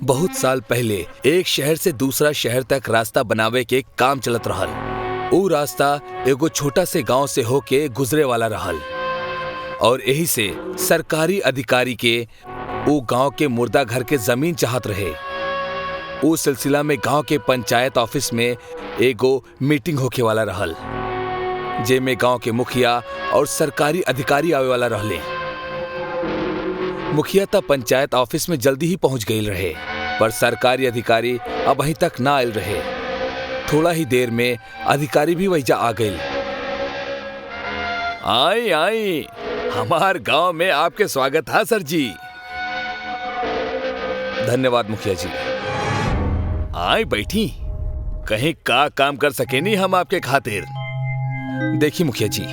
बहुत साल पहले एक शहर से दूसरा शहर तक रास्ता बनावे के काम चलत रहल। ऊ रास्ता एगो छोटा से गांव से होके गुजरे वाला रहल और यही से सरकारी अधिकारी के ऊ गांव के मुर्दा घर के जमीन चाहत रहे। ऊ सिलसिला में गांव के पंचायत ऑफिस में एगो मीटिंग होके वाला रहल, जेमे गांव के मुखिया और सरकारी अधिकारी आवे वाला रहले। मुखिया तब पंचायत ऑफिस में जल्दी ही पहुंच गई रहे, पर सरकारी अधिकारी अब अभी तक ना आयल रहे। थोड़ा ही देर में अधिकारी भी वहीजा आ गए। आई आई, हमार गांव में आपके स्वागत है सर जी। धन्यवाद मुखिया जी। आई बैठी, कहीं का काम कर सके नहीं हम आपके खातिर। देखिए मुखिया जी,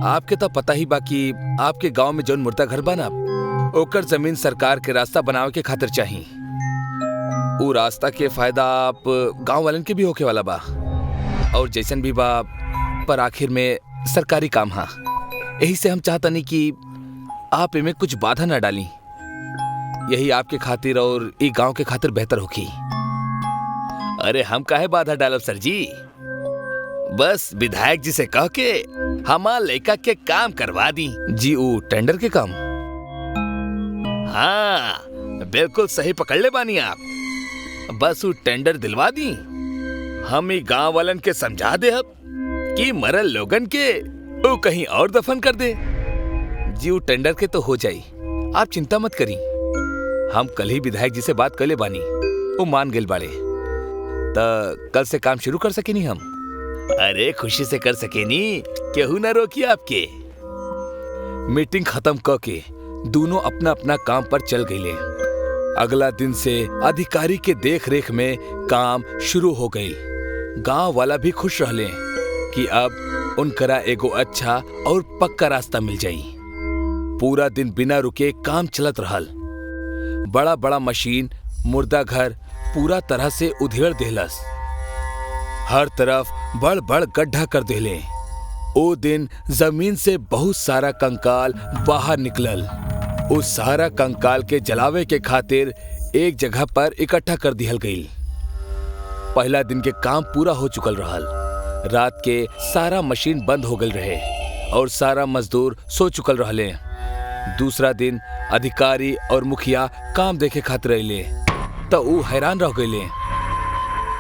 आपके तो पता ही बाकी आपके गांव में जौन मुर्दा घर बना ओकर जमीन सरकार के रास्ता बनावे के खातिर चाहिए। वो रास्ता के फायदा आप गांव वालन के भी होके वाला बा और जैसन भी बा, पर आखिर में सरकारी काम हा। यही से हम चाहता नहीं कि आप इनमें कुछ बाधा ना डाली। यही आपके खातिर और ये गांव के खातिर बेहतर होगी। अरे हम काहे बाधा डालब सर जी, बस विधायक जी से कह के हमार लड़का के काम करवा दी जी। वो टेंडर के काम? हाँ बिल्कुल सही पकड़ ले बानी आप। बस वो टेंडर दिलवा दी। हम ही गांव वालन के समझा दे अब कि मरल लोगन के वो कहीं और दफन कर दे जी। वो टेंडर के तो हो जाई, आप चिंता मत करी। हम कल ही विधायक जी से बात कर ले बानी, वो मान गए बाड़े। तो कल से काम शुरू कर सके नहीं हम? अरे खुशी से कर सके नहीं, केहू ना रोकी आपके। मीटिंग खत्म करके दोनों अपना अपना काम पर चल गए। अगला दिन से अधिकारी के देख रेख में काम शुरू हो गई। गांव वाला भी खुश रहले कि अब उनकरा एगो अच्छा और पक्का रास्ता मिल जाई। पूरा दिन बिना रुके काम चलत रहल। बड़ा बड़ा मशीन मुर्दा घर पूरा तरह से उधेड़ देहलस। हर तरफ बड़ बड़ गड्ढा कर देले। ओ दिन जमीन से बहुत सारा कंकाल बाहर निकलल। उस सारा कंकाल के जलावे के खातिर एक जगह पर इकट्ठा कर दिहल गई। पहला दिन के काम पूरा हो चुकल रहल। रात के सारा मशीन बंद हो गई रहे और सारा मजदूर सो चुकल रहले। दूसरा दिन अधिकारी और मुखिया काम देखे खातिर अइले तो ऊ हैरान रह गए।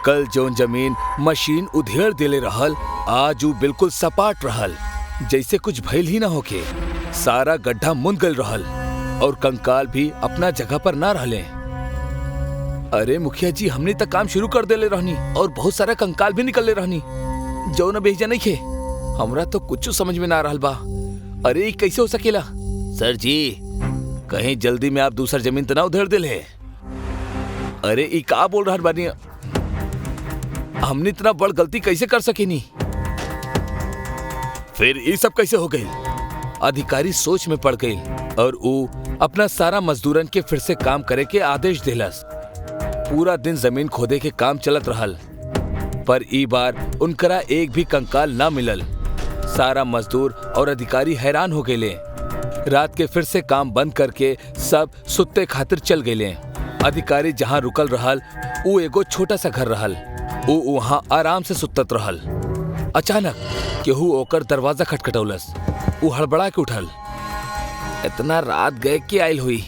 कल जौन जमीन मशीन उधेड़ देले रहल, आज ऊ बिल्कुल सपाट रहल, जैसे कुछ भइल ही ना होके। सारा गड्ढा मुंद गल रहल और कंकाल भी अपना जगह पर ना रहले। अरे मुखिया जी, हमने तक काम शुरू कर देले रहनी और बहुत सारा कंकाल भी निकलले रहनी, जो न भेजा नहीं खे। हमरा तो कुछ समझ में ना रहल बा। अरे ये कैसे हो सकेला? सर जी, कहीं जल्दी में आप दूसर जमीन तो ना उधेड़ देले? अरे ये का बोल रहा बानी? हमने इतना बड़ गलती कैसे कर सके नहीं? फिर ये सब कैसे हो गई? अधिकारी सोच में पड़ गई और वो अपना सारा मजदूरन के फिर से काम करे के आदेश दिलस। पूरा दिन जमीन खोदे के काम चलत रहल, पर ई बार उनकरा एक भी कंकाल ना मिलल। सारा मजदूर और अधिकारी हैरान हो गए। रात के फिर से काम बंद करके सब सुत्ते खातिर चल गए। अधिकारी जहाँ रुकल रहल वो एगो छोटा सा घर रहल। वो वहाँ आराम से सुतत रहल। अचानक केहू ओकर दरवाजा खटखटौलस। वो हड़बड़ा के उठल। इतना रात गए के आयल हुई।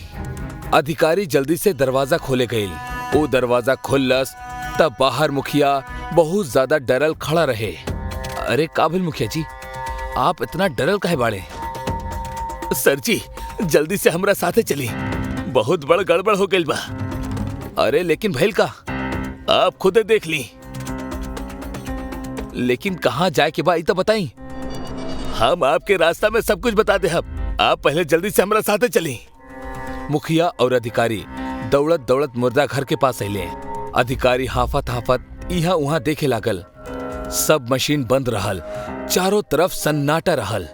अधिकारी जल्दी से दरवाजा खोले गए। वो दरवाजा खोलस तब बाहर मुखिया बहुत ज्यादा डरल खड़ा रहे। अरे का भइल मुखिया जी, आप इतना डरल काहे बाड़े? सर जी, जल्दी से हमरा साथे चली, बहुत बड़ गड़बड़ हो गइल बा। अरे लेकिन भइल का? आप खुदे देख ली। लेकिन कहाँ जाए के बा, ई तो बताई। हम आपके रास्ता में सब कुछ बता दे। आप पहले जल्दी से हमारा साथे चली। मुखिया और अधिकारी दौड़त दौड़त मुर्दा घर के पास अइले। अधिकारी हाफत हाफत यहाँ वहाँ देखे लागल। सब मशीन बंद रहल, चारों तरफ सन्नाटा रहल,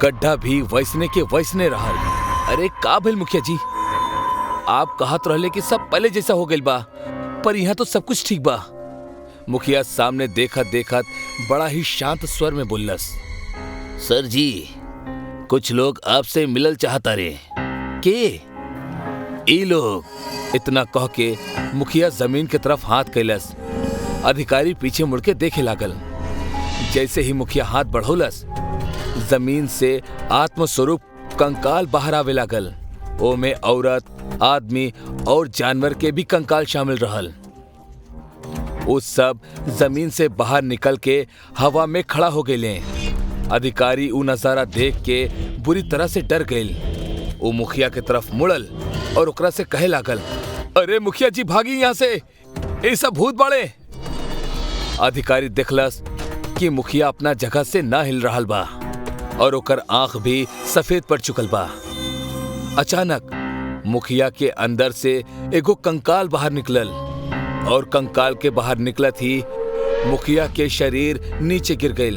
गड्ढा भी वैसने के वैसने रहल। अरे का भइल मुखिया जी, आप कहत रहले कि सब पहले जैसा हो गइल बा, पर यहाँ तो सब कुछ ठीक बा। मुखिया सामने देखत देखत बड़ा ही शांत स्वर में बोललस। सर जी, कुछ लोग आपसे मिलल चाहता रे। के? ई लोग इतना कह के मुखिया जमीन की तरफ हाथ कैलस। अधिकारी पीछे मुड़ के देखे लागल। जैसे ही मुखिया हाथ बढ़ौलस, जमीन से आत्मस्वरूप कंकाल बाहर आवे लागल। ओमे औरत, आदमी और जानवर के भी कंकाल शामिल रहल। उस सब जमीन से बाहर निकल के हवा में खड़ा हो गए। अधिकारी उ नजारा देख के बुरी तरह से डर गए। वो मुखिया के तरफ मुड़ल और ओकरा से कहे लागल, अरे मुखिया जी भागी यहाँ से, ये सब भूत बाड़े। अधिकारी देखलस कि मुखिया अपना जगह से ना हिल रहल बा और ओकर आंख भी सफेद पड़ चुकल बा। अचानक मुखिया के अंदर से एगो कंकाल बाहर निकलल और कंकाल के बाहर निकलत ही मुखिया के शरीर नीचे गिर गईल।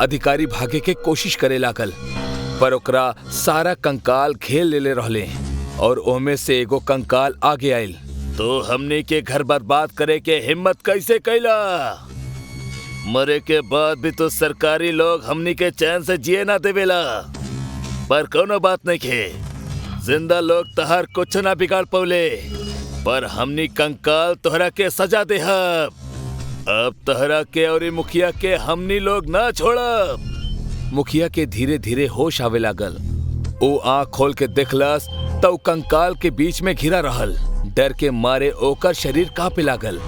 अधिकारी भागे के कोशिश करे लागल, पर ओकरा सारा कंकाल घेर लेले रहले और ओमे से एगो कंकाल आगे आयल। तो हमने के घर बर्बाद करे के हिम्मत कैसे कैला? मरे के बाद भी तो सरकारी लोग हमनी के चैन से जिए ना देवेला। पर कोनो बात नहीं खे, जिंदा लोग तहर कुछ ना बिगाड़ पौले, पर हमनी कंकाल तोहरा के सजा दे। अब तोहरा के और मुखिया के हमनी लोग ना छोड़ब। मुखिया के धीरे धीरे होश आवे लागल। वो आँख खोल के देखलस तो कंकाल के बीच में घिरा रहल। डर के मारे ओकर शरीर कांपे लागल।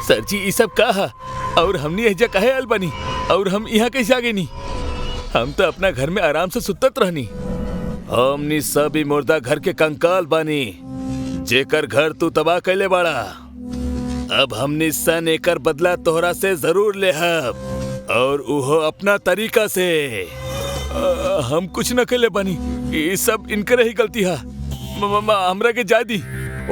सर जी ये सब कहा और हमनी एजा काहे आयल बनी और हम यहाँ कैसे आ गए? हम तो अपना घर में आराम से सुतत रहनी। हमनी सब ही मुर्दा घर के कंकाल बानी, जेकर घर तू तबाह कैले बाड़ा। अब हमनी सन एकर बदला तोहरा से जरूर लेहब और उहो अपना तरीका से। हम कुछ न कैले बानी, ये सब इनकर ही गलती है। हमरा के जा दी।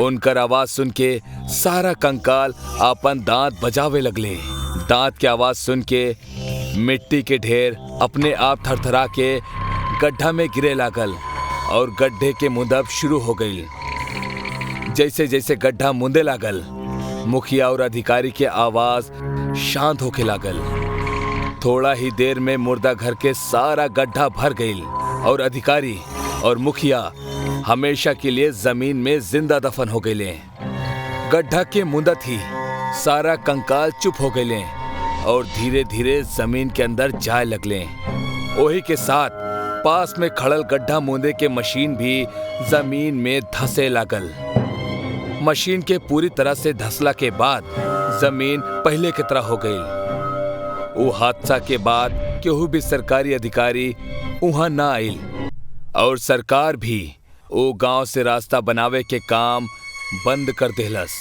उनकर आवाज सुन के सारा कंकाल अपन दांत बजावे लगले। दांत की आवाज सुन के मिट्टी के ढेर अपने आप थरथरा के गड्ढा में गिरे लागल और गड्ढे के मुंदब शुरू हो गई। जैसे जैसे गड्ढा मुंदे लागल, मुखिया और अधिकारी की आवाज शांत होके लागल। थोड़ा ही देर में मुर्दा घर के सारा गड्ढा भर गई और अधिकारी और मुखिया हमेशा के लिए जमीन में जिंदा दफन हो गए। गड्ढा के मुंदत ही सारा कंकाल चुप हो गए और धीरे धीरे जमीन के अंदर जाए लगले। वही के साथ पास में खड़ल गड्ढा मुंदे के मशीन भी जमीन में धंसे लागल। मशीन के पूरी तरह से धंसला के बाद जमीन पहले की तरह हो गई। वो हादसा के बाद केहू भी सरकारी अधिकारी वहां ना आइल और सरकार भी वो गांव से रास्ता बनावे के काम बंद कर देहलस।